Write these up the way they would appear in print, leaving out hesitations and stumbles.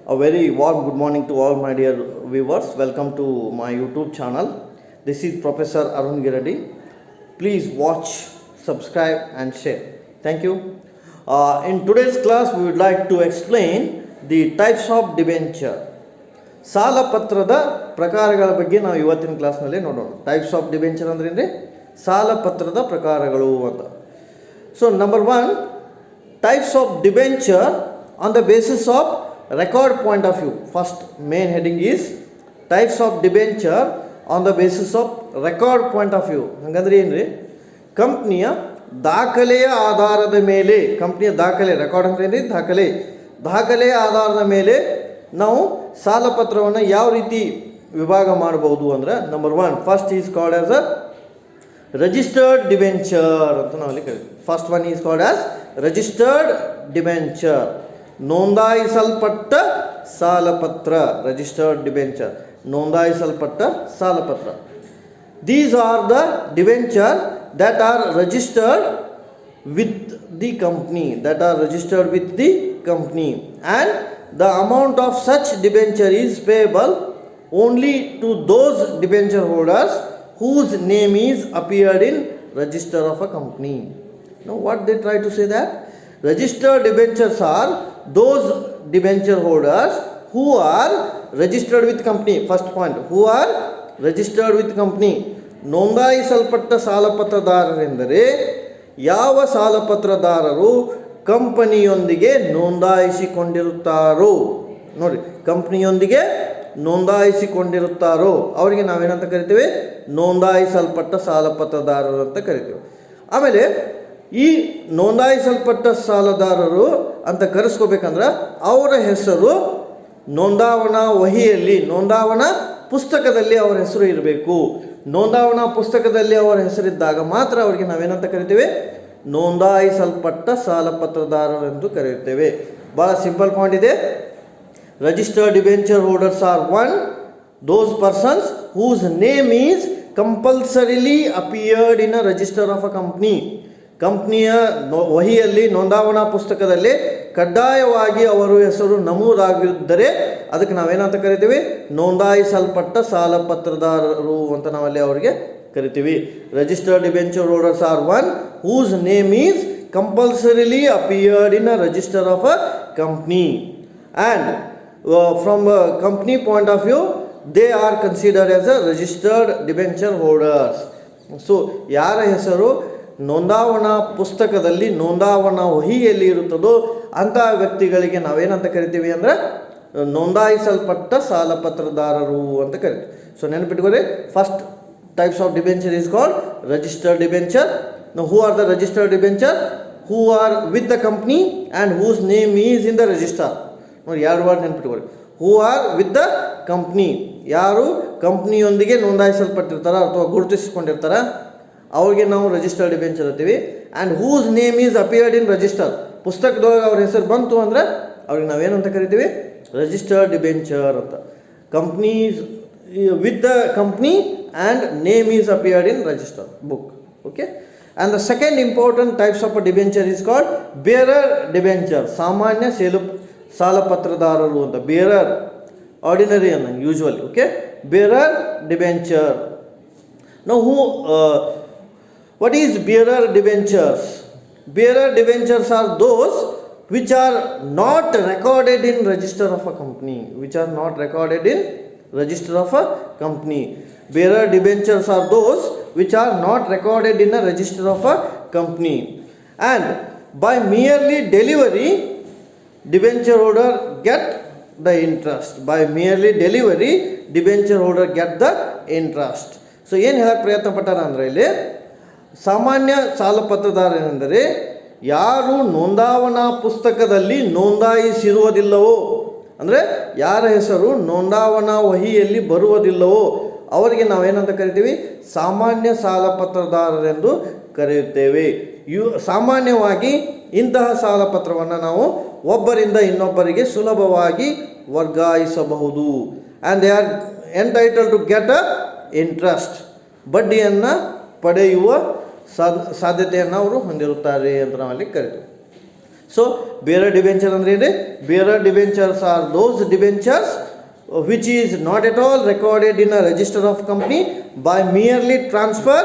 A very warm good morning to all my dear viewers. Welcome to my YouTube channel. This is Professor Arun Giradi. Please watch, subscribe, and share. Thank you. In today's class, we would like to explain the types of debenture. ಸಾಲಪತ್ರದ ಪ್ರಕಾರಗಳ ಬಗ್ಗೆ ನಾವು ಇವತ್ತಿನ ಕ್ಲಾಸ್ನಲ್ಲಿ ನೋಡೋಣ. Types of debenture ಅಂದ್ರೆ ಏನ್ರಿ? ಸಾಲಪತ್ರದ ಪ್ರಕಾರಗಳು ಅಂತ. So number 1, types of debenture on the basis of record point of view. First main heading is types of debenture on the basis of record point of view. ಹಂಗಂದ್ರೆ ಏನ್ರಿ? ಕಂಪ್ನಿಯ ದಾಖಲೆಯ ಆಧಾರದ ಮೇಲೆ, ಕಂಪ್ನಿಯ ದಾಖಲೆ, ರೆಕಾರ್ಡ್ ಅಂದ್ರೆ ಏನ್ರಿ? ದಾಖಲೆಯ ಆಧಾರದ ಮೇಲೆ ನಾವು ಸಾಲಪತ್ರವನ್ನು ಯಾವ ರೀತಿ ವಿಭಾಗ ಮಾಡಬಹುದು ಅಂದ್ರೆ, number 1 first is called as a registered debenture ಅಂತ ನಾವು ಅಲ್ಲಿ ಕರಿತೀವಿ. First one is called as registered debenture, ನೋಂದಾಯಿಸಲ್ಪಟ್ಟ ಸಾಲಪತ್ರ. ರಿಜಿಸ್ಟರ್ಡ್ ಡಿಬೆಂಚರ್, ನೋಂದಾಯಿಸಲ್ಪಟ್ಟ ಸಾಲಪತ್ರ. These are the debenture that are registered with the company, and the amount of such debenture is payable only to those debenture holders whose name is appeared in register of a company. Now what they try to say, that registered debentures are those debenture holders who are registered with company. First point, who are registered with company. ನೋಂದಾಯಿಸಲ್ಪಟ್ಟ ಸಾಲಪತ್ರದಾರರೆಂದರೆ ಯಾವ ಸಾಲಪತ್ರದಾರರು ಕಂಪನಿಯೊಂದಿಗೆ ನೋಂದಾಯಿಸಿಕೊಂಡಿರುತ್ತಾರೋ. ನೋಡಿ, ಕಂಪನಿಯೊಂದಿಗೆ ನೋಂದಾಯಿಸಿಕೊಂಡಿರುತ್ತಾರೋ ಅವರಿಗೆ ನಾವೇನಂತ ಕರಿತೀವಿ? ನೋಂದಾಯಿಸಲ್ಪಟ್ಟ ಸಾಲಪತ್ರದಾರರು ಅಂತ ಕರಿತೀವಿ. ಆಮೇಲೆ ಈ ನೋಂದಾಯಿಸಲ್ಪಟ್ಟ ಸಾಲದಾರರು ಅಂತ ಕರೆಸ್ಕೋಬೇಕಂದ್ರೆ ಅವರ ಹೆಸರು ನೋಂದಾವಣಾ ವಹಿಯಲ್ಲಿ, ನೋಂದಾವಣಾ ಪುಸ್ತಕದಲ್ಲಿ ಅವರ ಹೆಸರು ಇರಬೇಕು. ನೋಂದಾವಣಾ ಪುಸ್ತಕದಲ್ಲಿ ಅವರ ಹೆಸರಿದ್ದಾಗ ಮಾತ್ರ ಅವರಿಗೆ ನಾವೇನಂತ ಕರಿತೇವೆ? ನೋಂದಾಯಿಸಲ್ಪಟ್ಟ ಸಾಲಪತ್ರದಾರರೆಂದು ಕರೆಯುತ್ತೇವೆ. ಭಾಳ ಸಿಂಪಲ್ ಪಾಯಿಂಟ್ ಇದೆ. Registered debenture holders are 1 those persons whose name is compulsorily appeared in a register of a company. ಕಂಪ್ನಿಯ ವಹಿಯಲ್ಲಿ, ನೋಂದಾವಣಾ ಪುಸ್ತಕದಲ್ಲಿ ಕಡ್ಡಾಯವಾಗಿ ಅವರ ಹೆಸರು ನಮೂದಾಗಿದ್ದರೆ ಅದಕ್ಕೆ ನಾವೇನಂತ ಕರಿತೀವಿ? ನೋಂದಾಯಿಸಲ್ಪಟ್ಟ ಸಾಲಪತ್ರದಾರರು ಅಂತ ನಾವಲ್ಲಿ ಅವರಿಗೆ ಕರಿತೀವಿ. Registered debenture holders are 1 whose name is compulsorily appeared in a register of a company, and from company point of view they are considered as a registered debenture holders. So ಯಾರ ಹೆಸರು ನೋಂದಾವಣಾ ಪುಸ್ತಕದಲ್ಲಿ, ನೋಂದಾವಣಾ ವಹಿಯಲ್ಲಿ ಇರುತ್ತದೋ ಅಂತಹ ವ್ಯಕ್ತಿಗಳಿಗೆ ನಾವೇನಂತ ಕರಿತೀವಿ ಅಂದರೆ ನೋಂದಾಯಿಸಲ್ಪಟ್ಟ ಸಾಲಪತ್ರದಾರರು ಅಂತ ಕರಿತೀವಿ. ಸೊ ನೆನಪಿಟ್ಕೊಳ್ಳಿ, first types of debenture is called registered debenture. Who are the registered debenture? Who are with the company and whose name is in the register. ನೋಡಿ, 2 ವರ್ಡ್ ನೆನಪಿಟ್ಕೊಳ್ಳಿ. Who are with the company, ಯಾರು ಕಂಪ್ನಿಯೊಂದಿಗೆ ನೋಂದಾಯಿಸಲ್ಪಟ್ಟಿರ್ತಾರ ಅಥವಾ ಗುರುತಿಸಿಕೊಂಡಿರ್ತಾರ ಅವ್ರಿಗೆ ನಾವು registered debenture ಅಂತೀವಿ. And whose name is appeared in register, ಪುಸ್ತಕದೊಳಗೆ ಅವ್ರ ಹೆಸರು ಬಂತು ಅಂದರೆ ಅವ್ರಿಗೆ ನಾವೇನಂತ ಕರಿತೀವಿ? ರಿಜಿಸ್ಟರ್ಡ್ ಡಿಬೆಂಚರ್ ಅಂತ. Companies with the company and name is appeared in register book. Okay. And the second important types of a debenture is called bearer debenture, ಸಾಮಾನ್ಯ ಸಾಲಪತ್ರದಾರರು ಅಂತ. ಬೇರರ್ ಆರ್ಡಿನರಿ ಅನ್ನಂಗೆ usually. Okay, bearer debenture. Now what is bearer debentures? Bearer debentures are those which are not recorded in register of a company. Bearer debentures are those which are not recorded in a register of a company, and by merely delivery debenture holder get the interest. So ಏನು ಹೇಳಕ್ಕೆ ಪ್ರಯತ್ನ ಪಟ್ಟಾರ ಅಂದರೆ, ಇಲ್ಲಿ ಸಾಮಾನ್ಯ ಸಾಲಪತ್ರದಾರರೆಂದರೆ ಯಾರು ನೋಂದಾವಣಾ ಪುಸ್ತಕದಲ್ಲಿ ನೋಂದಾಯಿಸಿರುವುದಿಲ್ಲವೋ, ಅಂದರೆ ಯಾರ ಹೆಸರು ನೋಂದಾವಣಾ ವಹಿಯಲ್ಲಿ ಬರುವುದಿಲ್ಲವೋ ಅವರಿಗೆ ನಾವೇನಂತ ಕರಿತೀವಿ? ಸಾಮಾನ್ಯ ಸಾಲಪತ್ರದಾರರೆಂದು ಕರೆಯುತ್ತೇವೆ. ಸಾಮಾನ್ಯವಾಗಿ ಇಂತಹ ಸಾಲಪತ್ರವನ್ನು ನಾವು ಒಬ್ಬರಿಂದ ಇನ್ನೊಬ್ಬರಿಗೆ ಸುಲಭವಾಗಿ ವರ್ಗಾಯಿಸಬಹುದು. And they are entitle to get a interest, ಬಡ್ಡಿಯನ್ನು ಪಡೆಯುವ ಸಾಧ್ಯತೆಯನ್ನು ಅವರು ಹೊಂದಿರುತ್ತಾರೆ ಅಂತ ನಾವಲ್ಲಿ ಕರಿತೀವಿ. ಸೊ ಬೇರರ್ ಡಿಬೆಂಚರ್ ಅಂದ್ರೆ ಏನ್ರಿ? Bearer debentures are those debentures which is not at all recorded in a register of company. By merely transfer,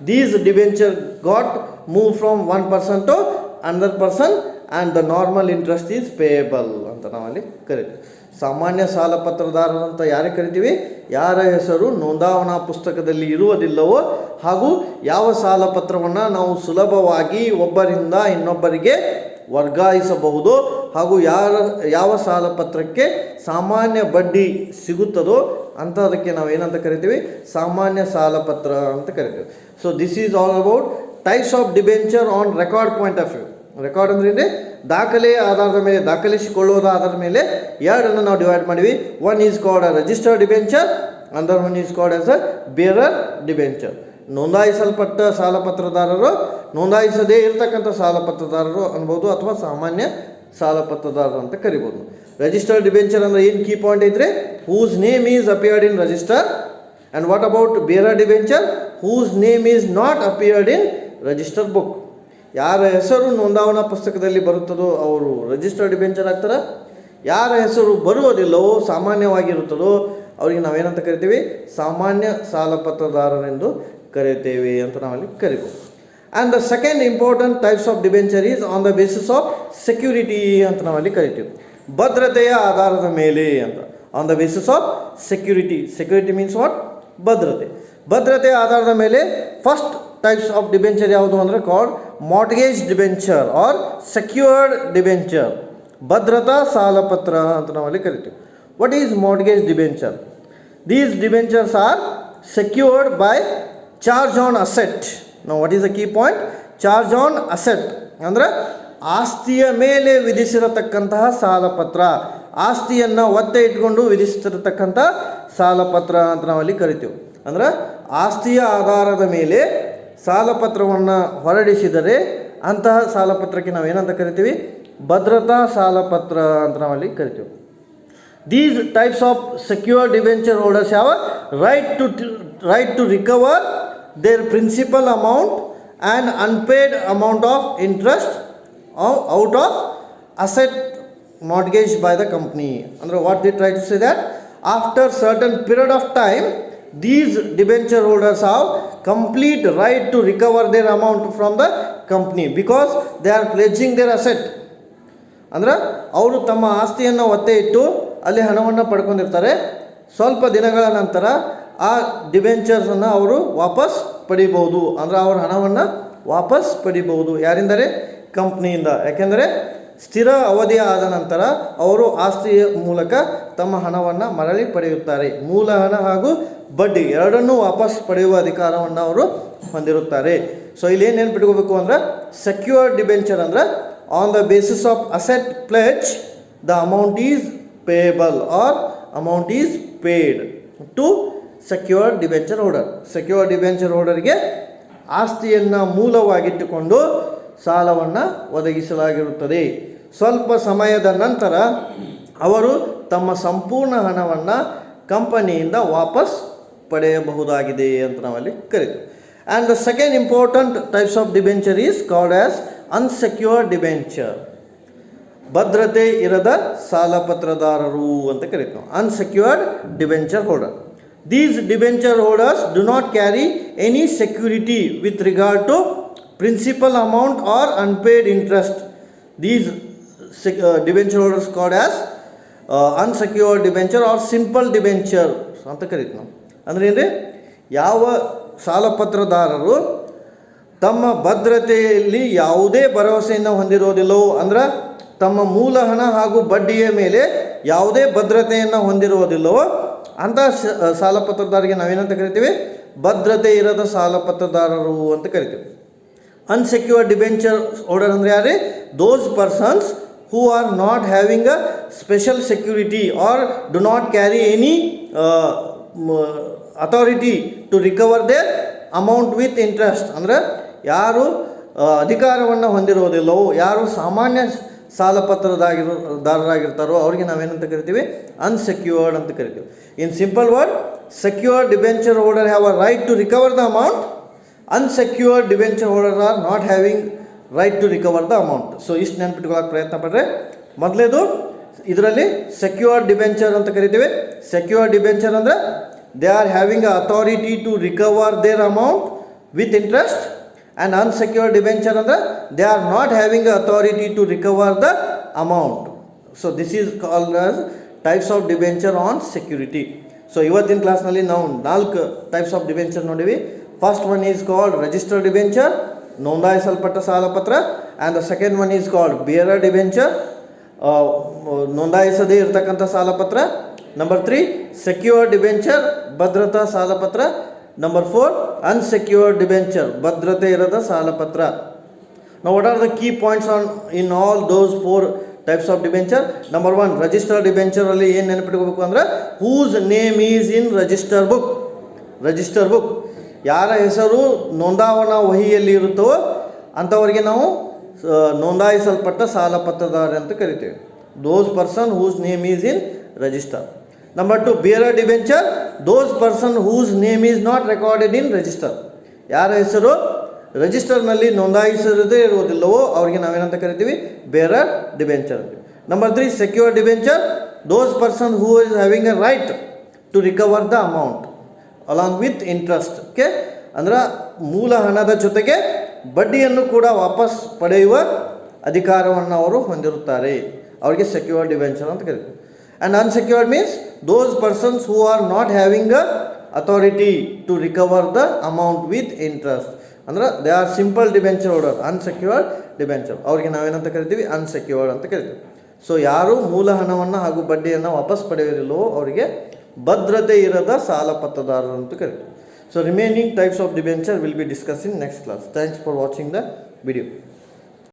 these debenture got moved from one person to another person and the normal interest is payable ಅಂತ ನಾವಲ್ಲಿ ಕರಿತೀವಿ. ಸಾಮಾನ್ಯ ಸಾಲ ಪತ್ರದಾರರು ಅಂತ ಯಾರಿಗೆ ಕರಿತೀವಿ? ಯಾರ ಹೆಸರು ನೋಂದಾವಣಾ ಪುಸ್ತಕದಲ್ಲಿ ಇರುವುದಿಲ್ಲವೋ ಹಾಗೂ ಯಾವ ಸಾಲ ಪತ್ರವನ್ನು ನಾವು ಸುಲಭವಾಗಿ ಒಬ್ಬರಿಂದ ಇನ್ನೊಬ್ಬರಿಗೆ ವರ್ಗಾಯಿಸಬಹುದು ಹಾಗೂ ಯಾವ ಸಾಲ ಪತ್ರಕ್ಕೆ ಸಾಮಾನ್ಯ ಬಡ್ಡಿ ಸಿಗುತ್ತದೋ ಅಂಥದಕ್ಕೆ ನಾವು ಏನಂತ ಕರಿತೀವಿ? ಸಾಮಾನ್ಯ ಸಾಲ ಪತ್ರ ಅಂತ ಕರಿತೀವಿ. So this is all about types of debenture on record point of view. Record ಅಂದ್ರೆ ಏನ್ರಿ? ದಾಖಲೆಯ ಆಧಾರದ ಮೇಲೆ, ದಾಖಲಿಸಿಕೊಳ್ಳುವುದ ಆಧಾರದ ಮೇಲೆ ಎರಡನ್ನು ನಾವು ಡಿವೈಡ್ ಮಾಡಿವಿ. One is called a registered debenture, ಅಂದರ್ one is called as a bearer debenture. ನೋಂದಾಯಿಸಲ್ಪಟ್ಟ ಸಾಲಪತ್ರದಾರರು, ನೋಂದಾಯಿಸದೇ ಇರತಕ್ಕಂಥ ಸಾಲಪತ್ರದಾರರು ಅನ್ಬೋದು, ಅಥವಾ ಸಾಮಾನ್ಯ ಸಾಲಪತ್ರದಾರರು ಅಂತ ಕರಿಬೋದು. ರಿಜಿಸ್ಟರ್ಡ್ ಡಿಬೆಂಚರ್ ಅಂದ್ರೆ ಏನು ಕೀ ಪಾಯಿಂಟ್ ಐತ್ರಿ? Whose name is appeared in register. And what about bearer debenture? Whose name is not appeared in register book. ಯಾರ ಹೆಸರು ನೋಂದಾವಣಾ ಪುಸ್ತಕದಲ್ಲಿ ಬರುತ್ತದೋ ಅವರು ರಿಜಿಸ್ಟರ್ಡ್ ಡಿಬೆಂಚರ್ ಆಗ್ತಾರೆ. ಯಾರ ಹೆಸರು ಬರುವುದಿಲ್ಲವೋ, ಸಾಮಾನ್ಯವಾಗಿರುತ್ತದೋ ಅವರಿಗೆ ನಾವೇನಂತ ಕರಿತೀವಿ? ಸಾಮಾನ್ಯ ಸಾಲಪತ್ರದಾರರೆಂದು ಕರಿತೇವೆ ಅಂತ ನಾವಲ್ಲಿ ಕರಿಬೋದು. And the second important types of debenture is on the basis of security ಅಂತ ನಾವಲ್ಲಿ ಕರಿತೀವಿ. ಭದ್ರತೆಯ ಆಧಾರದ ಮೇಲೆ ಅಂತ. On the basis of security. Security means what? ಭದ್ರತೆ. ಭದ್ರತೆಯ ಆಧಾರದ ಮೇಲೆ ಫಸ್ಟ್ ಟೈಪ್ಸ್ ಆಫ್ ಡಿಬೆಂಚರ್ ಯಾವುದು ಅಂದರೆ called mortgage debenture or secured debenture. ಭದ್ರತಾ ಸಾಲಪತ್ರ ಅಂತ ನಾವಲ್ಲಿ ಕರಿತೀವಿ. What is mortgage debenture? These debentures are secured by charge on asset. Now what is the key point? Charge on asset ಅಂದರೆ ಆಸ್ತಿಯ ಮೇಲೆ ವಿಧಿಸಿರತಕ್ಕಂತಹ ಸಾಲಪತ್ರ. ಆಸ್ತಿಯನ್ನು ಒತ್ತೆ ಇಟ್ಕೊಂಡು ವಿಧಿಸಿರತಕ್ಕಂಥ ಸಾಲಪತ್ರ ಅಂತ ನಾವಲ್ಲಿ ಕರಿತೀವಿ. ಅಂದ್ರೆ ಆಸ್ತಿಯ ಆಧಾರದ ಮೇಲೆ ಸಾಲಪತ್ರವನ್ನು ಹೊರಡಿಸಿದರೆ ಅಂತಹ ಸಾಲಪತ್ರಕ್ಕೆ ನಾವು ಏನಂತ ಕರಿತೀವಿ? ಭದ್ರತಾ ಸಾಲಪತ್ರ ಅಂತ ನಾವಲ್ಲಿ ಕರಿತೀವಿ. These types of secured debenture holders have a right to recover their principal amount and unpaid amount of interest out of asset mortgaged by the company. Andre what they try to say that after certain period of time these debenture holders have complete right to recover their amount from the company because they are pledging their asset. ಅಂದ್ರೆ ಅವರು ತಮ್ಮ ಆಸ್ತಿಯನ್ನು ಒತ್ತೆ ಇಟ್ಟು ಅಲ್ಲಿ ಹಣವನ್ನು ಪಡ್ಕೊಂಡಿರ್ತಾರೆ. ಸ್ವಲ್ಪ ದಿನಗಳ ನಂತರ ಆ ಡಿಬೆಂಚರ್ಸನ್ನು ಅವರು ವಾಪಸ್ ಪಡಿಬೋದು. ಅಂದರೆ ಅವರ ಹಣವನ್ನು ವಾಪಸ್ ಪಡಿಬೋದು. ಯಾರಿಂದರೆ? ಕಂಪ್ನಿಯಿಂದ. ಯಾಕೆಂದರೆ ಸ್ಥಿರ ಅವಧಿ ಆದ ನಂತರ ಅವರು ಆಸ್ತಿಯ ಮೂಲಕ ತಮ್ಮ ಹಣವನ್ನು ಮರಳಿ ಪಡೆಯುತ್ತಾರೆ. ಮೂಲ ಹಣ ಹಾಗೂ ಬಡ್ಡಿ ಎರಡನ್ನೂ ವಾಪಸ್ ಪಡೆಯುವ ಅಧಿಕಾರವನ್ನು ಅವರು ಹೊಂದಿರುತ್ತಾರೆ. ಸೊ ಇಲ್ಲಿ ಏನು ನೆನ್ಪಿಟ್ಕೋಬೇಕು ಅಂದರೆ ಸೆಕ್ಯೂರ್ಡ್ ಡಿಬೆಂಚರ್ ಅಂದರೆ on the basis of asset pledge the amount is payable or amount is paid to secured debenture holder. Secured debenture holderಗೆ ಆಸ್ತಿಯನ್ನು ಮೂಲವಾಗಿಟ್ಟುಕೊಂಡು ಸಾಲವನ್ನು ಒದಗಿಸಲಾಗಿರುತ್ತದೆ. ಸ್ವಲ್ಪ ಸಮಯದ ನಂತರ ಅವರು ತಮ್ಮ ಸಂಪೂರ್ಣ ಹಣವನ್ನು ಕಂಪನಿಯಿಂದ ವಾಪಸ್ ಪಡೆಯಬಹುದಾಗಿದೆ ಅಂತ ನಾವಲ್ಲಿ ಕರಿತೀವಿ. And the second important types of debenture is called as unsecured debenture. ಭದ್ರತೆ ಇರದ ಸಾಲಪತ್ರದಾರರು ಅಂತ ಕರಿತೀವಿ. Unsecured debenture holder. These debenture holders do not carry any security with regard to principal amount or unpaid interest. These debenture holders called as unsecured debenture or simple debenture ಅಂತ ಕರಿತೀವಿ ನಾವು. ಅಂದ್ರೆ ಏನ್ರಿ? ಯಾವ ಸಾಲಪತ್ರದಾರರು ತಮ್ಮ ಭದ್ರತೆಯಲ್ಲಿ ಯಾವುದೇ ಭರವಸೆಯನ್ನು ಹೊಂದಿರೋದಿಲ್ಲವೋ, ಅಂದ್ರೆ ತಮ್ಮ ಮೂಲ ಹಣ ಹಾಗೂ ಬಡ್ಡಿಯ ಮೇಲೆ ಯಾವುದೇ ಭದ್ರತೆಯನ್ನು ಹೊಂದಿರುವುದಿಲ್ಲವೋ ಅಂಥ ಸಾಲಪತ್ರದಾರರಿಗೆ ನಾವೇನಂತ ಕರಿತೀವಿ? ಭದ್ರತೆ ಇರದ ಸಾಲಪತ್ರದಾರರು ಅಂತ ಕರಿತೀವಿ. ಅನ್ಸೆಕ್ಯೂರ್ಡ್ ಡಿಬೆಂಚರ್ ಹೋಲ್ಡರ್ ಅಂದರೆ ಯಾರೇ? Those persons who are not having a special security or do not carry any authority to recover their amount with interest. ಅಂದರೆ ಯಾರು ಅಧಿಕಾರವನ್ನು ಹೊಂದಿರುವುದಿಲ್ಲವೋ, ಯಾರು ಸಾಮಾನ್ಯ ಸಾಲಪತ್ರದಾರರಾಗಿರ್ತಾರೋ ಅವರಿಗೆ ನಾವೇನಂತ ಕರಿತೀವಿ? ಅನ್ಸೆಕ್ಯೂರ್ಡ್ ಅಂತ ಕರಿತೀವಿ. In simple word, secured debenture holder have a right to recover the amount. Unsecured debenture holder are not having right to recover the amount. So ಇಷ್ಟು ನೆನ್ಪಿಟ್ಕೊಳ್ಳೋಕೆ ಪ್ರಯತ್ನ ಪಡ್ರೆ. ಮೊದಲೇದು ಇದರಲ್ಲಿ ಸೆಕ್ಯೂರ್ಡ್ ಡಿಬೆಂಚರ್ ಅಂತ ಕರಿತೀವಿ. ಸೆಕ್ಯೂರ್ಡ್ ಡಿಬೆಂಚರ್ ಅಂದರೆ they are having a authority to recover their amount with interest. And unsecured debenture ಅಂದರೆ they are not having a authority to recover the amount. So this is called as types of debenture on security. So ಇವತ್ತಿನ ಕ್ಲಾಸ್ನಲ್ಲಿ ನಾವು 4 types of debenture ನೋಡಿವಿ. First one is called registered debenture, ನೋಂದಾಯಿಸಲ್ಪಟ್ಟ ಸಾಲಪತ್ರ. And the second one is called bearer debenture, ನೋಂದಾಯಿಸದೇ ಇರತಕ್ಕಂಥ ಸಾಲಪತ್ರ. Number 3 secured debenture, ಭದ್ರತಾ ಸಾಲಪತ್ರ. Number 4 unsecured debenture, ಭದ್ರತೆ ಇರದ ಸಾಲಪತ್ರ. Now what are the key points on in all those 4 types of debenture? Number 1 registered debenture ಅಲ್ಲಿ ಏನು ನೆನಪಿಟ್ಕೋಬೇಕು ಅಂದರೆ whose name is in register book. Register book, ಯಾರ ಹೆಸರು ನೋಂದಾವಣಾ ವಹಿಯಲ್ಲಿ ಇರುತ್ತೋ ಅಂಥವರಿಗೆ ನಾವು ನೋಂದಾಯಿಸಲ್ಪಟ್ಟ ಸಾಲಪತ್ರದಾರ ಅಂತ ಕರಿತೇವೆ. Those person whose name is in register. Number 2 bearer debenture, those person whose name is not recorded in register. ಯಾರ ಹೆಸರು ರಿಜಿಸ್ಟರ್ನಲ್ಲಿ ನೋಂದಾಯಿಸದೇ ಇರುವುದಿಲ್ಲವೋ ಅವರಿಗೆ ನಾವೇನಂತ ಕರಿತೀವಿ, bearer debenture. Number 3 secure debenture, those person who is having a right to recover the amount along with interest. Okay, ಅಂದ್ರೆ ಮೂಲ ಹಣದ ಜೊತೆಗೆ ಬಡ್ಡಿಯನ್ನು ಕೂಡ ವಾಪಸ್ ಪಡೆಯುವ ಅಧಿಕಾರವನ್ನು ಅವರು ಹೊಂದಿರುತ್ತಾರೆ, ಅವರಿಗೆ ಸೆಕ್ಯೂರ್ಡ್ ಡಿಬೆಂಚರ್ ಅಂತ ಕರೀತೀವಿ. And unsecured means those persons who are not having a authority to recover the amount with interest. ಅಂದ್ರೆ they are simple debenture holder, unsecured debenture, ಅವ್ರಿಗೆ ನಾವೇನಂತ ಕರಿತೀವಿ, ಅನ್ಸೆಕ್ಯೂರ್ಡ್ ಅಂತ ಕರಿತೀವಿ. ಸೊ ಯಾರು ಮೂಲ ಹಣವನ್ನು ಹಾಗೂ ಬಡ್ಡಿಯನ್ನು ವಾಪಸ್ ಪಡೆಯೋದಿಲ್ಲವೋ ಅವರಿಗೆ ಭದ್ರತೆ ಇರದ ಸಾಲಪತ್ರದಾರರು ಅಂತ ಕರಿತೀವಿ. So remaining types of debenture will be discussed in next class. Thanks for watching the video.